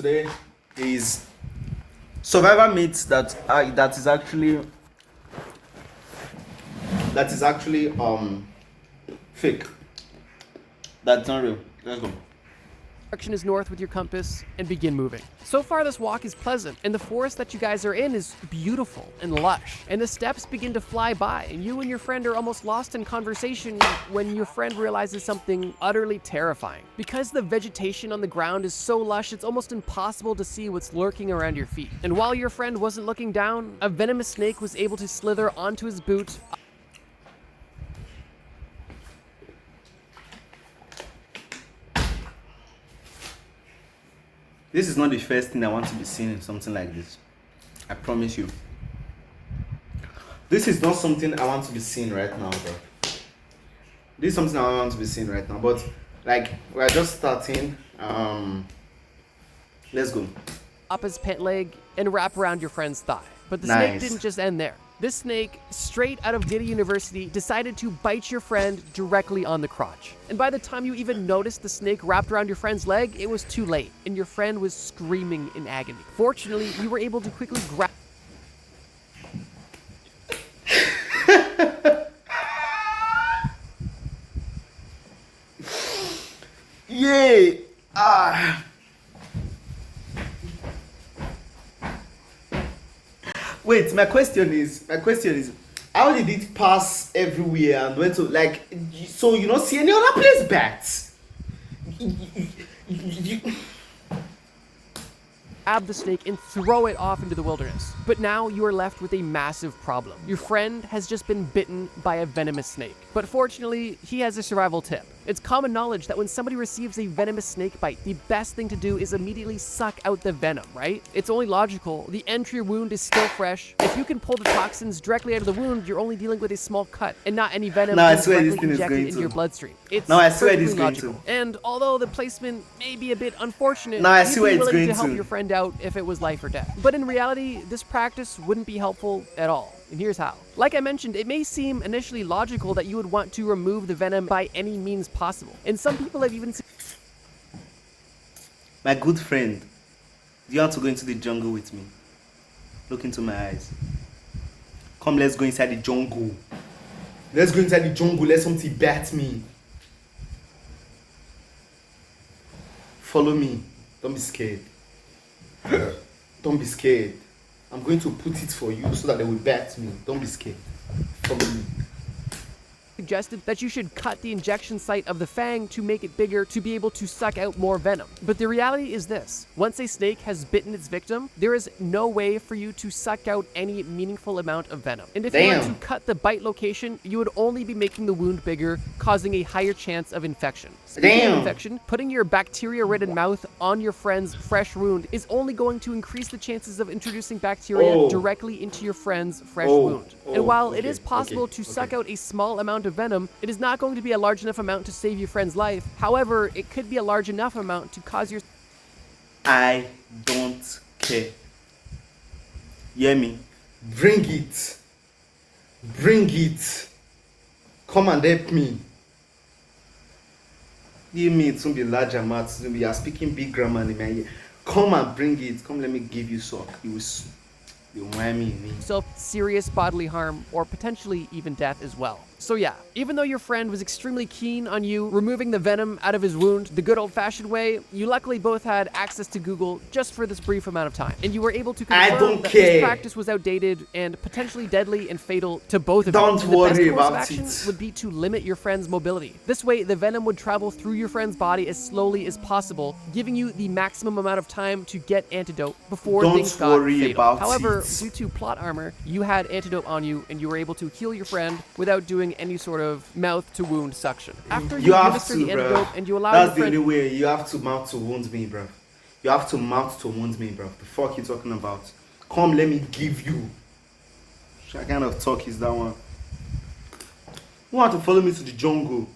today is survivor myths that is actually fake. That's not real. Let's go. Direction is north with your compass and begin moving. So far this walk is pleasant, and the forest that you guys are in is beautiful and lush. And the steps begin to fly by, and you and your friend are almost lost in conversation when your friend realizes something utterly terrifying. Because the vegetation on the ground is so lush, it's almost impossible to see what's lurking around your feet. And while your friend wasn't looking down, a venomous snake was able to slither onto his boot. This is not the first thing I want to be seen in something like this. I promise you. This is not something I want to be seeing right now, bro. This is something I want to be seeing right now. But like, we're just starting. Let's go. Up his pant leg and wrap around your friend's thigh. But the Nice. snake didn't just end there. This snake, straight out of Diddy University, decided to bite your friend directly on the crotch. And by the time you even noticed the snake wrapped around your friend's leg, it was too late, and your friend was screaming in agony. Fortunately, you were able to quickly grab... Yay! Wait, my question is, how did it pass everywhere and went to, like, so you don't see any other place bats? grab the snake and throw it off into the wilderness. But now you are left with a massive problem. Your friend has just been bitten by a venomous snake. But fortunately, he has a survival tip. It's common knowledge that when somebody receives a venomous snake bite, the best thing to do is immediately suck out the venom, right? It's only logical. The end to your wound is still fresh. If you can pull the toxins directly out of the wound, you're only dealing with a small cut and not any venom directly injected into your bloodstream. It's perfectly logical. And although the placement may be a bit unfortunate, you'd be willing to help your friend out if it was life or death. But in reality, this practice wouldn't be helpful at all. And here's how. Like I mentioned, it may seem initially logical that you would want to remove the venom by any means possible. And some people have even... My good friend, do you want to go into the jungle with me? Look into my eyes. Come, let's go inside the jungle. Let's go inside the jungle. Let something bat me. Follow me. Don't be scared. Don't be scared. I'm going to put it for you so that they will bat me. Don't be scared. Follow me. Suggested that you should cut the injection site of the fang to make it bigger to be able to suck out more venom. But the reality is this: once a snake has bitten its victim, there is no way for you to suck out any meaningful amount of venom. And if you were to cut the bite location, you would only be making the wound bigger, causing a higher chance of infection. Speaking of infection, putting your bacteria-ridden mouth on your friend's fresh wound is only going to increase the chances of introducing bacteria directly into your friend's fresh wound. And while it is possible to suck out a small amount of venom, it is not going to be a large enough amount to save your friend's life. However, it could be a large enough amount to cause your... I don't care. Hear me? Bring it. Bring it. Come and help me. Give me, it won't be large amounts. We are speaking big grammar in my ear. Come and bring it. Come, let me give you sock. You mind me. Serious bodily harm or potentially even death as well. So yeah, even though your friend was extremely keen on you removing the venom out of his wound the good old-fashioned way, you luckily both had access to Google just for this brief amount of time, and you were able to confirm that this practice was outdated and potentially deadly and fatal to both of you. Don't worry about it. The best course of action would be to limit your friend's mobility. This way, the venom would travel through your friend's body as slowly as possible, giving you the maximum amount of time to get antidote before things got fatal. However, due to plot armor, you had antidote on you, and you were able to heal your friend without doing any sort of mouth-to-wound suction. After you administer the antidote and you allow That's the only way. You have to mouth to wound me, bro. You have to mouth to wound me, bro. The fuck you talking about? Come, let me give you. What kind of talk is that one? You want to follow me to the jungle?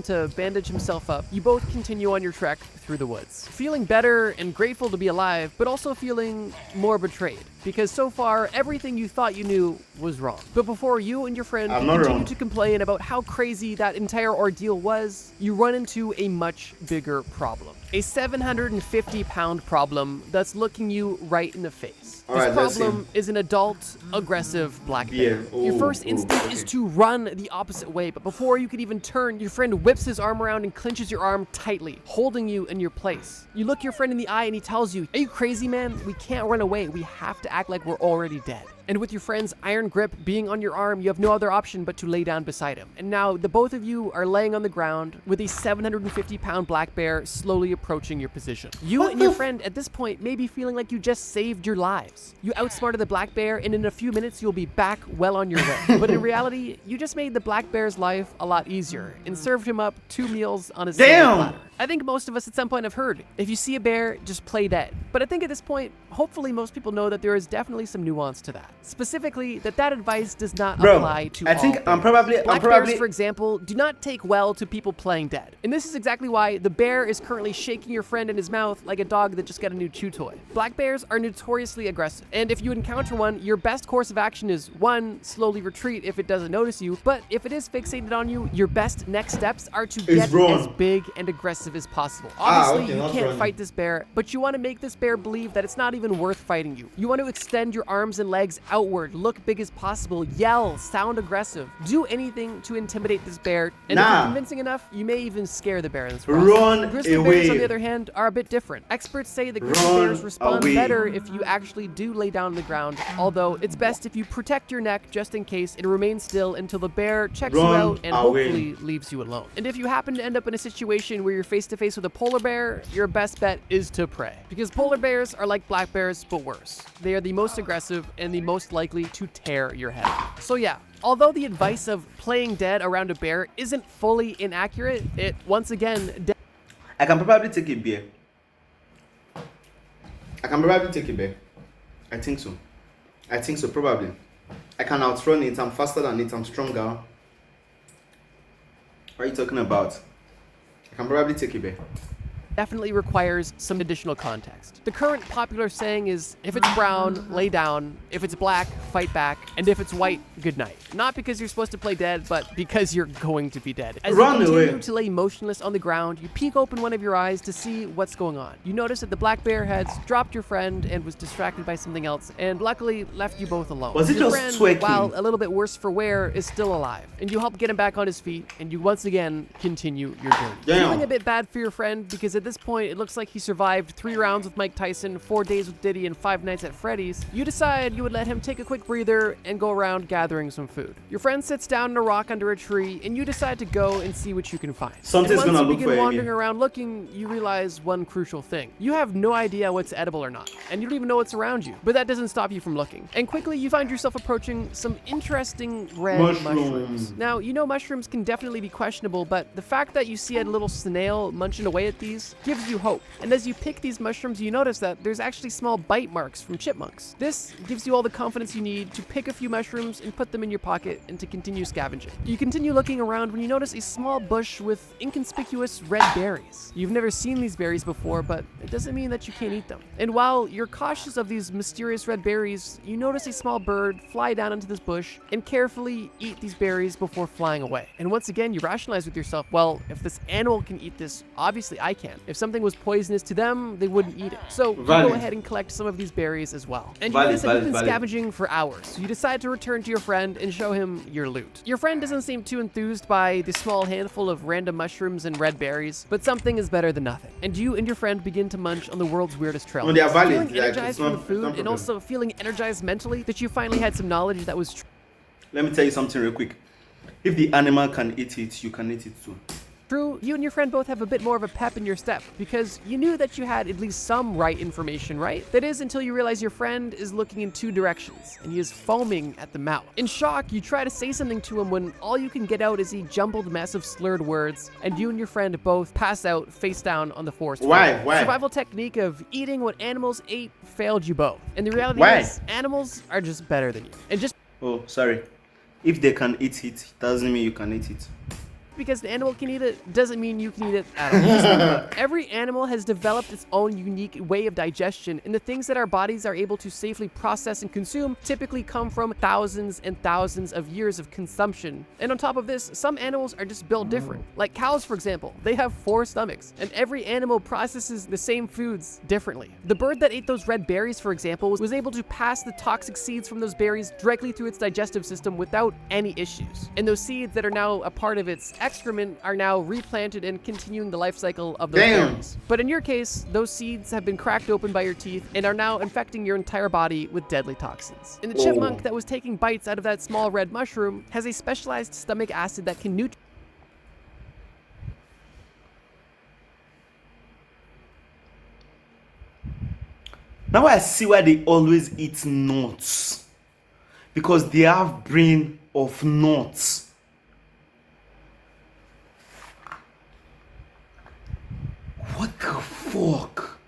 To bandage himself up, you both continue on your trek through the woods, feeling better and grateful to be alive, but also feeling more betrayed. because so far, everything you thought you knew was wrong. But before you and your friend I'm can not continue wrong. to complain about how crazy that entire ordeal was, you run into a much bigger problem. A 750-pound problem that's looking you right in the face. All This right, let's see. problem is an adult, aggressive black bear. Yeah. Your Oh, first oh, instinct okay. is to run the opposite way, but before you can even turn, your friend whips his arm around and clinches your arm tightly, holding you in your place. You look your friend in the eye and he tells you, "Are you crazy, man? We can't run away. We have to act like we're already dead." And with your friend's iron grip being on your arm, you have no other option but to lay down beside him. And now the both of you are laying on the ground with a 750-pound black bear slowly approaching your position. You and your friend at this point may be feeling like you just saved your lives. You outsmarted the black bear, and in a few minutes you'll be back well on your way. But in reality, you just made the black bear's life a lot easier and served him up 2 meals on a single Damn! platter. I think most of us at some point have heard, if you see a bear, just play dead. But I think at this point, hopefully most people know that there is definitely some nuance to that. Specifically, that advice does not apply to I think all I'm bears. Black probably bears, for example, do not take well to people playing dead. And this is exactly why the bear is currently shaking your friend in his mouth like a dog that just got a new chew toy. Black bears are notoriously aggressive, and if you encounter one, your best course of action is 1, slowly retreat if it doesn't notice you, but if it is fixated on you, your best next steps are to get run. as big and aggressive as possible. Obviously, okay, you not can't running. fight this bear, but you want to make this bear believe that it's not even worth fighting you. You want to extend your arms and legs outward, look big as possible, yell, sound aggressive, do anything to intimidate this bear, and if Nah. you're convincing enough, you may even scare the bear in this process. Run Grizzly away. bears, on the other hand, are a bit different. Experts say that grizzly Run bears respond away. better if you actually do lay down on the ground, although it's best if you protect your neck just in case and remain still until the bear checks you Run out and away. hopefully leaves you alone. And if you happen to end up in a situation where you're face to face with a polar bear, your best bet is to pray. Because polar bears are like black bears, but worse. They are the most aggressive and the most likely to tear your head off. So yeah, although the advice of playing dead around a bear isn't fully inaccurate, it once again I can probably take a bear. I can probably take a bear. I think so. I think so, probably. I can outrun it. I'm faster than it. I'm stronger. What are you talking about? I can probably take a bear. definitely requires some additional context. The current popular saying is, if it's brown, lay down, if it's black, fight back, and if it's white, good night. Not because you're supposed to play dead, but because you're going to be dead. As Run you continue away. to lay motionless on the ground, you peek open one of your eyes to see what's going on. You notice that the black bear had dropped your friend and was distracted by something else, and luckily left you both alone. Was it Your just friend, twerking? while a little bit worse for wear, is still alive, and you help get him back on his feet, and you once again continue your journey. Damn. Feeling a bit bad for your friend, because at this point it looks like he survived 3 rounds with Mike Tyson, 4 days with Diddy, and 5 nights at Freddy's, you decide you would let him take a quick breather and go around gathering some food. Your friend sits down on a rock under a tree, and you decide to go and see what you can find. Something's and once gonna you look for begin him, wandering yeah. around looking, you realize one crucial thing. You have no idea what's edible or not, and you don't even know what's around you, but that doesn't stop you from looking. And quickly you find yourself approaching some interesting red mushrooms. Now, you know mushrooms can definitely be questionable, but the fact that you see a little snail munching away at these gives you hope. And as you pick these mushrooms, you notice that there's actually small bite marks from chipmunks. This gives you all the confidence you need to pick a few mushrooms and put them in your pocket and to continue scavenging. You continue looking around when you notice a small bush with inconspicuous red berries. You've never seen these berries before, but it doesn't mean that you can't eat them. And while you're cautious of these mysterious red berries, you notice a small bird fly down into this bush and carefully eat these berries before flying away. And once again, you rationalize with yourself, well, if this animal can eat this, obviously I can. If something was poisonous to them, they wouldn't eat it. So you Valid. go ahead and collect some of these berries as well. And you Valid, notice that you've valid, been valid. scavenging for hours. So you decide to return to your friend and show him your loot. Your friend doesn't seem too enthused by the small handful of random mushrooms and red berries, but something is better than nothing. And you and your friend begin to munch on the world's weirdest trail. No, they are valid. Feeling Like, energized it's from the not- it's food not and problem. also feeling energized mentally that you finally had some knowledge that was Let me tell you something real quick. If the animal can eat it, you can eat it too. true. You and your friend both have a bit more of a pep in your step because you knew that you had at least some right information, right? That is until you realize your friend is looking in 2 directions and he is foaming at the mouth. In shock, you try to say something to him when all you can get out is a jumbled mess of slurred words, and you and your friend both pass out face down on the forest floor. Why? Why? Survival technique of eating what animals ate failed you both. And the reality Why? is, animals are just better than you. And just Oh, sorry. If they can eat it, doesn't mean you can eat it. Because the animal can eat it doesn't mean you can eat it at all. Just think about it. Every animal has developed its own unique way of digestion, and the things that our bodies are able to safely process and consume typically come from thousands and thousands of years of consumption. And on top of this, some animals are just built different. Like cows, for example, they have 4 stomachs, and every animal processes the same foods differently. The bird that ate those red berries, for example, was able to pass the toxic seeds from those berries directly through its digestive system without any issues. And those seeds that are now a part of its excrement are now replanted and continuing the life cycle of those berries. But in your case, those seeds have been cracked open by your teeth and are now infecting your entire body with deadly toxins. And the chipmunk that was taking bites out of that small red mushroom has a specialized stomach acid that can Now I see why they always eat nuts. Because they have brain of nuts. What the fuck?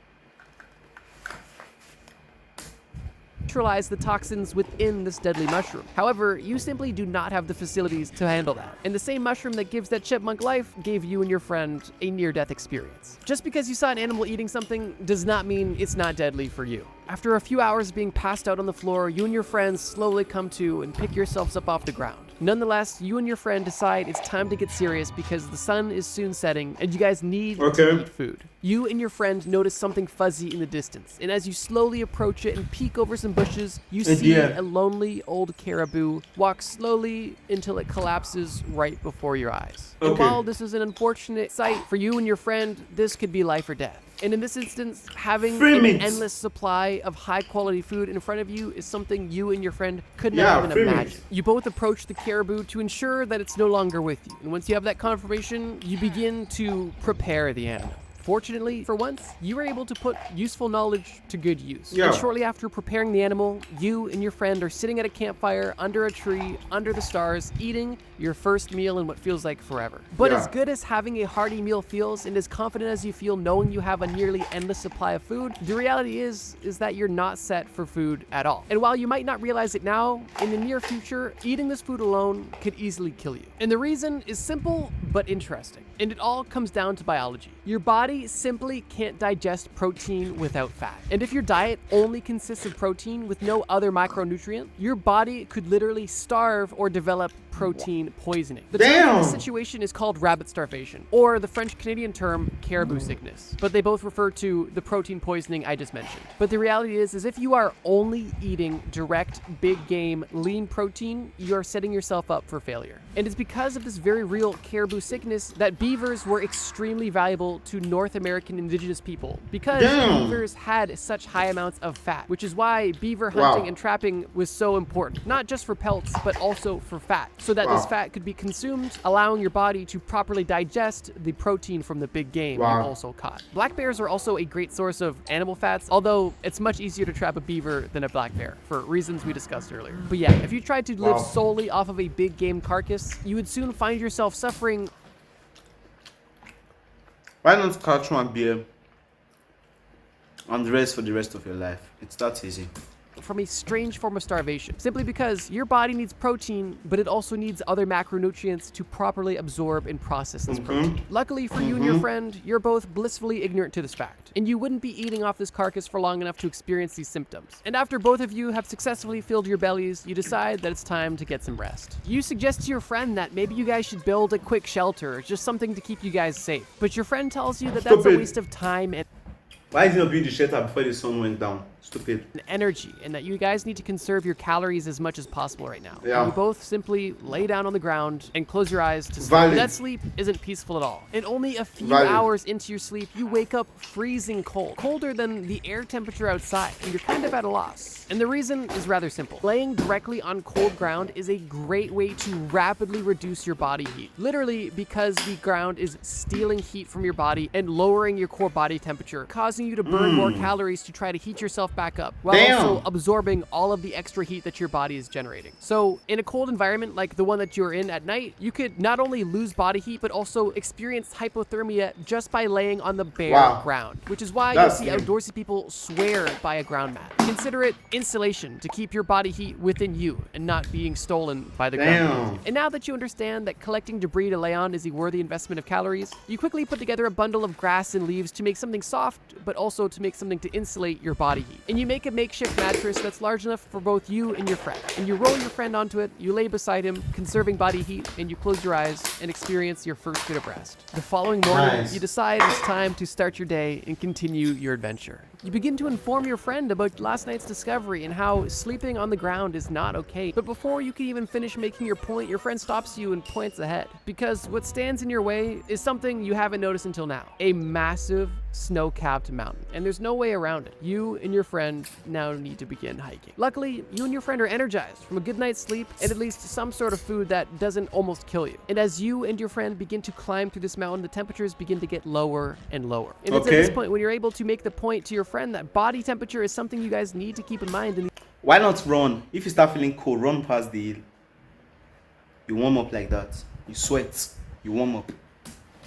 neutralize the toxins within this deadly mushroom. However, you simply do not have the facilities to handle that. And the same mushroom that gives that chipmunk life gave you and your friend a near-death experience. Just because you saw an animal eating something does not mean it's not deadly for you. After a few hours being passed out on the floor, you and your friends slowly come to and pick yourselves up off the ground. Nonetheless, you and your friend decide it's time to get serious because the sun is soon setting and you guys need to eat food. You and your friend notice something fuzzy in the distance, and as you slowly approach it and peek over some bushes, you see a lonely old caribou walk slowly until it collapses right before your eyes. And while this is an unfortunate sight for you and your friend, this could be life or death. And in this instance, having an endless supply of high-quality food in front of you is something you and your friend could not even imagine. You both approach the caribou to ensure that it's no longer with you. And once you have that confirmation, you begin to prepare the animal. Fortunately, for once, you were able to put useful knowledge to good use. And shortly after preparing the animal, you and your friend are sitting at a campfire, under a tree, under the stars, eating your first meal in what feels like forever. But as good as having a hearty meal feels, and as confident as you feel knowing you have a nearly endless supply of food, the reality is that you're not set for food at all. And while you might not realize it now, in the near future, eating this food alone could easily kill you. And the reason is simple but interesting. And it all comes down to biology. Your body simply can't digest protein without fat. And if your diet only consists of protein with no other micronutrient, your body could literally starve or develop protein poisoning. The term in this situation is called rabbit starvation, or the French-Canadian term caribou sickness. But they both refer to the protein poisoning I just mentioned. But the reality is if you are only eating direct, big game, lean protein, you are setting yourself up for failure. And it's because of this very real caribou sickness that beavers were extremely valuable to North American indigenous people, because beavers had such high amounts of fat, which is why beaver hunting and trapping was so important, not just for pelts, but also for fat, so that this fat could be consumed, allowing your body to properly digest the protein from the big game you also caught. Black bears are also a great source of animal fats, although it's much easier to trap a beaver than a black bear, for reasons we discussed earlier. But yeah, if you tried to live solely off of a big game carcass, you would soon find yourself suffering. Why not catch one beer and rest for the rest of your life? It's that easy. From a strange form of starvation, simply because your body needs protein, but it also needs other macronutrients to properly absorb and process this protein. Luckily for you and your friend, you're both blissfully ignorant to this fact, and you wouldn't be eating off this carcass for long enough to experience these symptoms. And after both of you have successfully filled your bellies, you decide that it's time to get some rest. You suggest to your friend that maybe you guys should build a quick shelter, just something to keep you guys safe. But your friend tells you that that's a waste of time and why is he not building the shelter before the sun went down? Stupid. Energy, and that you guys need to conserve your calories as much as possible right now. You both simply lay down on the ground and close your eyes to sleep. That sleep isn't peaceful at all. And only a few hours into your sleep, you wake up freezing cold, colder than the air temperature outside, and you're kind of at a loss. And the reason is rather simple. Laying directly on cold ground is a great way to rapidly reduce your body heat. Literally because the ground is stealing heat from your body and lowering your core body temperature, causing you to burn more calories to try to heat yourself back up while also absorbing all of the extra heat that your body is generating. So in a cold environment like the one that you're in at night, you could not only lose body heat, but also experience hypothermia just by laying on the bare ground, which is why you'll see outdoorsy people swear by a ground mat. Consider it insulation to keep your body heat within you and not being stolen by the ground. And now that you understand that collecting debris to lay on is a worthy investment of calories, you quickly put together a bundle of grass and leaves to make something soft, but also to make something to insulate your body heat. And you make a makeshift mattress that's large enough for both you and your friend. And you roll your friend onto it, you lay beside him, conserving body heat, and you close your eyes and experience your first bit of rest. The following morning, you decide it's time to start your day and continue your adventure. You begin to inform your friend about last night's discovery and how sleeping on the ground is not okay. But before you can even finish making your point, your friend stops you and points ahead. Because what stands in your way is something you haven't noticed until now. A massive snow-capped mountain. And there's no way around it. You and your friend now need to begin hiking. Luckily, you and your friend are energized from a good night's sleep and at least some sort of food that doesn't almost kill you. And as you and your friend begin to climb through this mountain, the temperatures begin to get lower and lower. And it's at this point when you're able to make the point to your friend that body temperature is something you guys need to keep in mind. And why not run? If you start feeling cold, run past the hill. You warm up like that. You sweat. You warm up.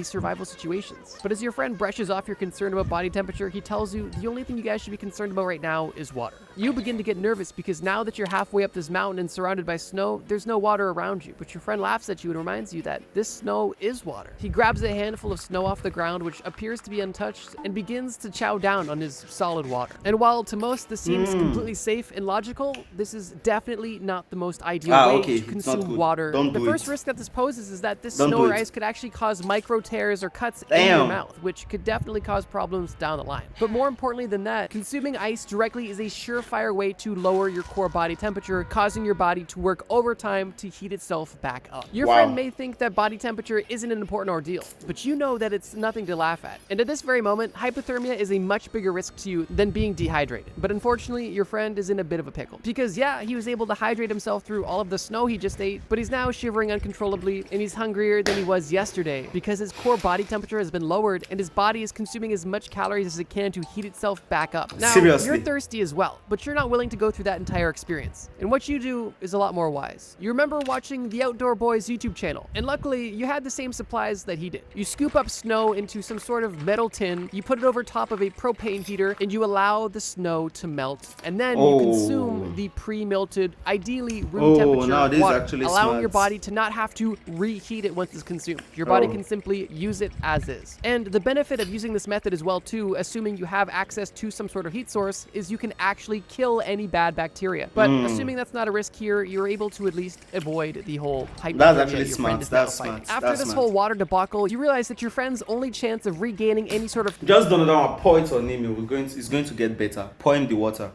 Survival situations. But as your friend brushes off your concern about body temperature, he tells you the only thing you guys should be concerned about right now is water. You begin to get nervous because now that you're halfway up this mountain and surrounded by snow, there's no water around you. But your friend laughs at you and reminds you that this snow is water. He grabs a handful of snow off the ground, which appears to be untouched, and begins to chow down on his solid water. And while to most this seems completely safe and logical, this is definitely not the most ideal way to consume water. The first risk that this poses is that this snow or ice could actually cause micro tears or cuts in your mouth, which could definitely cause problems down the line. But more importantly than that, consuming ice directly is a surefire way to lower your core body temperature, causing your body to work overtime to heat itself back up. Your friend may think that body temperature isn't an important ordeal, but you know that it's nothing to laugh at. And at this very moment, hypothermia is a much bigger risk to you than being dehydrated. But unfortunately, your friend is in a bit of a pickle. Because yeah, he was able to hydrate himself through all of the snow he just ate, but he's now shivering uncontrollably, and he's hungrier than he was yesterday because his core body temperature has been lowered and his body is consuming as much calories as it can to heat itself back up. Now, you're thirsty as well, but you're not willing to go through that entire experience. And what you do is a lot more wise. You remember watching the Outdoor Boys YouTube channel, and luckily you had the same supplies that he did. You scoop up snow into some sort of metal tin, you put it over top of a propane heater, and you allow the snow to melt, and then you consume the pre-melted, ideally room temperature water, allowing your body to not have to reheat it once it's consumed. Your body can simply use it as is. And the benefit of using this method as well too, assuming you have access to some sort of heat source, is you can actually kill any bad bacteria. But assuming that's not a risk here, you're able to at least avoid the whole hypothermia. That's actually smart. That's smart. After this whole water debacle, you realize that your friend's only chance of regaining any sort of just don't know, pour it on him. It's going to get better. Pour him the water.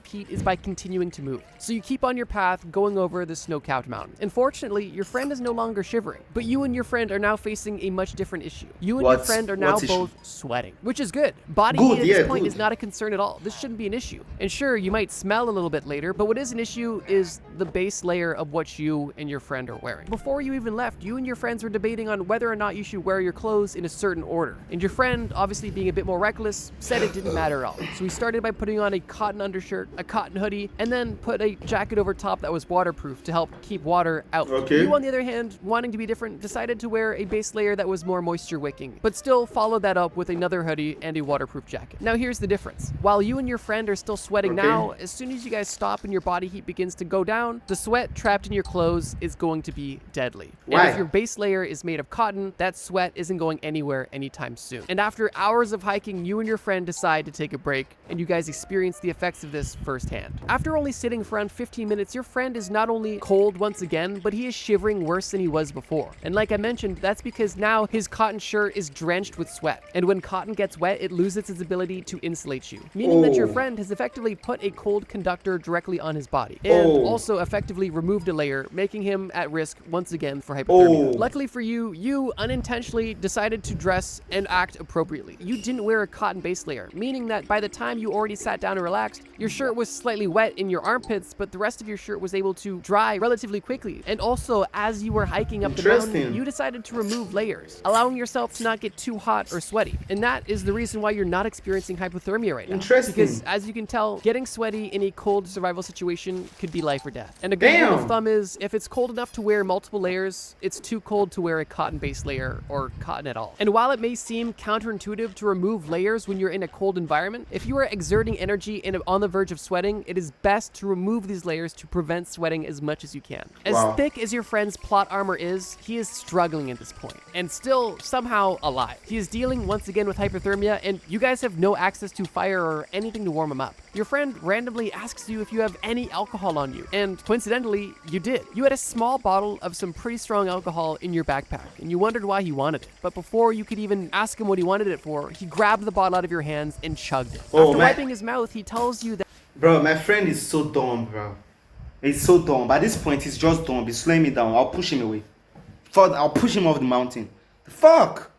heat is by continuing to move. So you keep on your path going over the snow-capped mountain. Unfortunately, your friend is no longer shivering, but you and your friend are now facing a much different issue. You and your friend are now both sweating, which is good. Body heat at this point is not a concern at all. This shouldn't be an issue. And sure, you might smell a little bit later, but what is an issue is the base layer of what you and your friend are wearing. Before you even left, you and your friends were debating on whether or not you should wear your clothes in a certain order. And your friend, obviously being a bit more reckless, said it didn't matter at all. So he started by putting on a cotton undershirt, a cotton hoodie, and then put a jacket over top that was waterproof to help keep water out. You, on the other hand, wanting to be different, decided to wear a base layer that was more moisture wicking, but still followed that up with another hoodie and a waterproof jacket. Now here's the difference. While you and your friend are still sweating now, as soon as you guys stop and your body heat begins to go down, the sweat trapped in your clothes is going to be deadly. And if your base layer is made of cotton, that sweat isn't going anywhere anytime soon. And after hours of hiking, you and your friend decide to take a break, and you guys experience the effects of this firsthand. After only sitting for around 15 minutes, your friend is not only cold once again, but he is shivering worse than he was before. And like I mentioned, that's because now his cotton shirt is drenched with sweat. And when cotton gets wet, it loses its ability to insulate you, meaning that your friend has effectively put a cold conductor directly on his body, and also effectively removed a layer, making him at risk once again for hypothermia. Luckily for you, you unintentionally decided to dress and act appropriately. You didn't wear a cotton base layer, meaning that by the time you already sat down and relaxed, your shirt was slightly wet in your armpits, but the rest of your shirt was able to dry relatively quickly. And also, as you were hiking up the mountain, Interesting. you decided to remove layers, allowing yourself to not get too hot or sweaty. And that is the reason why you're not experiencing hypothermia right now. Interesting. Because as you can tell, getting sweaty in a cold survival situation could be life or death. And a good rule of Damn. thumb is, if it's cold enough to wear multiple layers, it's too cold to wear a cotton-based layer or cotton at all. And while it may seem counterintuitive to remove layers when you're in a cold environment, if you are exerting energy and on the verge of sweating, it is best to remove these layers to prevent sweating as much as you can. As Wow. thick as your friend's plot armor is, he is struggling at this point, and still somehow alive. He is dealing once again with hypothermia, and you guys have no access to fire or anything to warm him up. Your friend randomly asks you if you have any alcohol on you, and coincidentally, you did. You had a small bottle of some pretty strong alcohol in your backpack, and you wondered why he wanted it. But before you could even ask him what he wanted it for, he grabbed the bottle out of your hands and chugged it. Oh, After man. wiping his mouth, he tells you that Bro, my friend is so dumb, bro. He's so dumb. By this point, he's just dumb. He's slowing me down. I'll push him away. Fuck, I'll push him off the mountain. The fuck?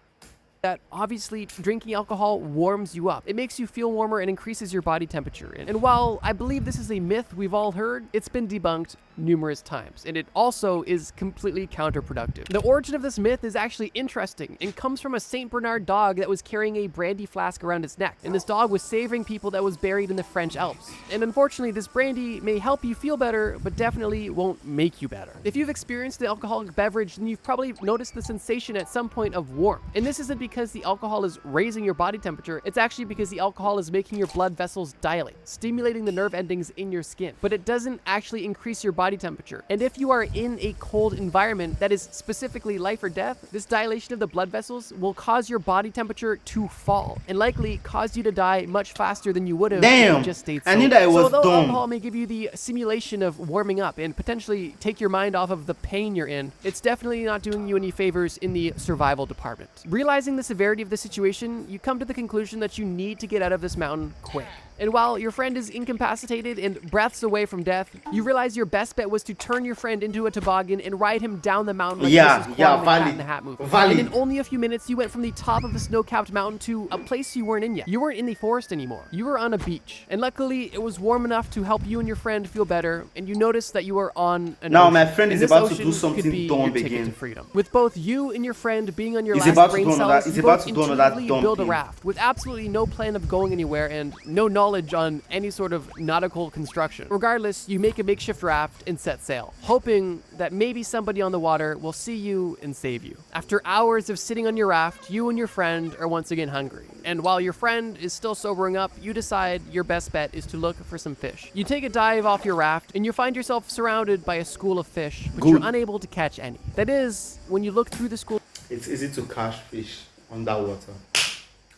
obviously drinking alcohol warms you up. It makes you feel warmer and increases your body temperature. And while I believe this is a myth we've all heard, it's been debunked numerous times, and it also is completely counterproductive. The origin of this myth is actually interesting and comes from a Saint Bernard dog that was carrying a brandy flask around its neck, and this dog was saving people that was buried in the French Alps. And unfortunately, this brandy may help you feel better, but definitely won't make you better. If you've experienced the alcoholic beverage, then you've probably noticed the sensation at some point of warmth. And this isn't because the alcohol is raising your body temperature, it's actually because the alcohol is making your blood vessels dilate, stimulating the nerve endings in your skin. But it doesn't actually increase your body temperature. And if you are in a cold environment that is specifically life or death, this dilation of the blood vessels will cause your body temperature to fall and likely cause you to die much faster than you would have if Damn, you just stayed I sober. knew that it was so although dumb. alcohol may give you the simulation of warming up and potentially take your mind off of the pain you're in, it's definitely not doing you any favors in the survival department. Realizing the severity of the situation, you come to the conclusion that you need to get out of this mountain quick. And while your friend is incapacitated and breaths away from death, you realize your best bet was to turn your friend into a toboggan and ride him down the mountain like Yeah, this is yeah, Cat in valid, the Hat movie. valid. And in only a few minutes, you went from the top of a snow-capped mountain to a place you weren't in yet. You weren't in the forest anymore. You were on a beach. And luckily, it was warm enough to help you and your friend feel better, and you noticed that you were on an Now ocean. my friend And is this about to ocean do could something be dumb your ticket again. to freedom. With both you and your friend being on your He's last about to brain do another- cells, he's you about both to do another intuitively dumb build a thing. raft with absolutely no plan of going anywhere and no knowledge on any sort of nautical construction. Regardless, you make a makeshift raft and set sail, hoping that maybe somebody on the water will see you and save you. After hours of sitting on your raft, you and your friend are once again hungry. And while your friend is still sobering up, you decide your best bet is to look for some fish. You take a dive off your raft and you find yourself surrounded by a school of fish, but Good. you're unable to catch any. That is, when you look through the school. It's easy to catch fish underwater.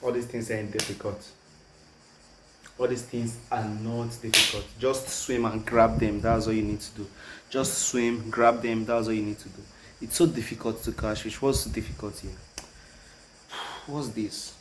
All these things ain't difficult. All these things are not difficult. Just swim and grab them. That's all you need to do. Just swim, grab them. That's all you need to do. It's so difficult to catch fish. What's the difficulty? What's this?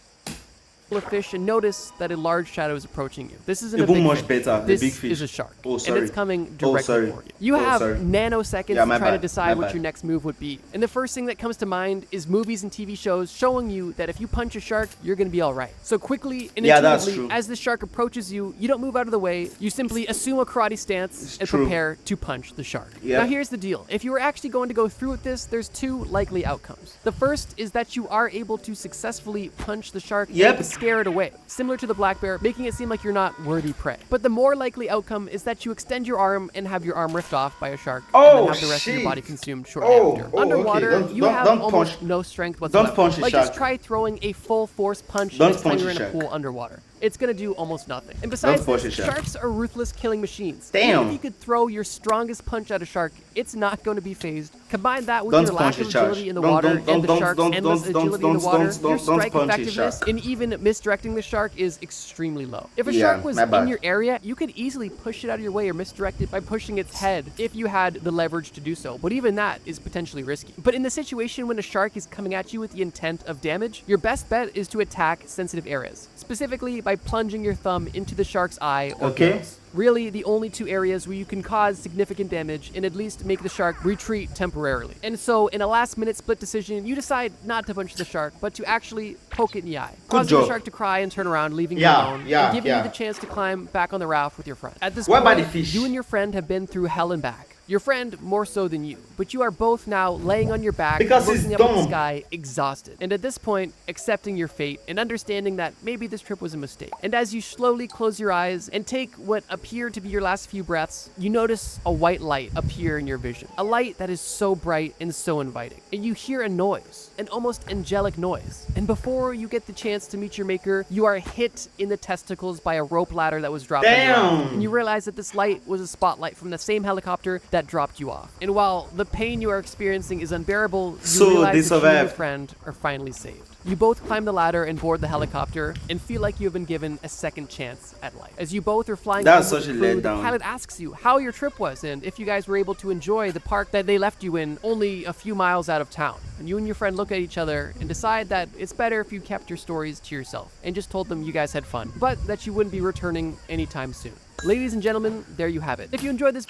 Of fish and notice that a large shadow is approaching you. This isn't Even a big much fish. better, the This big fish. is a shark. Oh, and sorry. it's coming Oh, directly sorry. for you. You Oh, have sorry. nanoseconds Yeah, to my try to bad, decide my what bad. your next move would be. And the first thing that comes to mind is movies and TV shows showing you that if you punch a shark, you're going to be all right. So quickly and Yeah, that's intuitively, true. as the shark approaches you, you don't move out of the way. You simply assume a karate stance It's and true. prepare to punch the shark. Yep. Now here's the deal. If you were actually going to go through with this, there's two likely outcomes. The first is that you are able to successfully punch the shark Yep. and scare it away, similar to the black bear, making it seem like you're not worthy prey. But the more likely outcome is that you extend your arm and have your arm ripped off by a shark, and Oh, then have the rest of your shit. body consumed shortly Oh, after. oh, okay. Underwater, Don't- you don't- have don't almost punch- no strength whatsoever. punch the Like just shark. try throwing a full force punch Don't next time punch you're in the a shark. pool underwater. It's gonna do almost nothing. And besides punch this, the shark. sharks are ruthless killing machines. Damn. Even if you could throw your strongest punch at a shark, it's not going to be phased. Combine that with Don't your lack punch of the shark. agility in the Don't- water don't- and the don't- shark's don't- endless don't- agility in the don't- water, don't- your don't strike punch the effectiveness shark. and even misdirecting the shark is extremely low. If a Yeah, shark was my bad. in your area, you could easily push it out of your way or misdirect it by pushing its head if you had the leverage to do so. But even that is potentially risky. But in the situation when a shark is coming at you with the intent of damage, your best bet is to attack sensitive areas, specifically by by plunging your thumb into the shark's eye or Okay. gills. Really, the only two areas where you can cause significant damage and at least make the shark retreat temporarily. And so, in a last-minute split decision, you decide not to punch the shark, but to actually poke it in the eye, causing the job. shark to cry and turn around, leaving you Yeah, alone, yeah, and giving you yeah. the chance to climb back on the raft with your friend. At this What point, about the fish? you and your friend have been through hell and back. Your friend more so than you, but you are both now laying on your back, Because he's looking up at the dumb. sky, exhausted. And at this point, accepting your fate and understanding that maybe this trip was a mistake. And as you slowly close your eyes and take what appear to be your last few breaths, you notice a white light appear in your vision. A light that is so bright and so inviting. And you hear a noise, an almost angelic noise. And before you get the chance to meet your maker, you are hit in the testicles by a rope ladder that was dropped on your arm. Damn. And you realize that this light was a spotlight from the same helicopter that dropped you off. And while the pain you are experiencing is unbearable, you So realize they that you and your survived. friend are finally saved. You both climb the ladder and board the helicopter and feel like you have been given a second chance at life. As you both are flying That's home with such a the crew, the letdown. pilot asks you how your trip was and if you guys were able to enjoy the park that they left you in only a few miles out of town. And you and your friend look at each other and decide that it's better if you kept your stories to yourself and just told them you guys had fun, but that you wouldn't be returning anytime soon. Ladies and gentlemen, there you have it. If you enjoyed this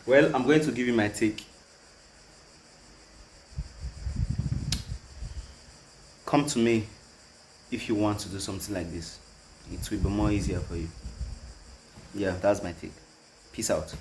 Well, I'm going to give you my take. Come to me if you want to do something like this. It will be more easier for you. Yeah, that's my take. Peace out.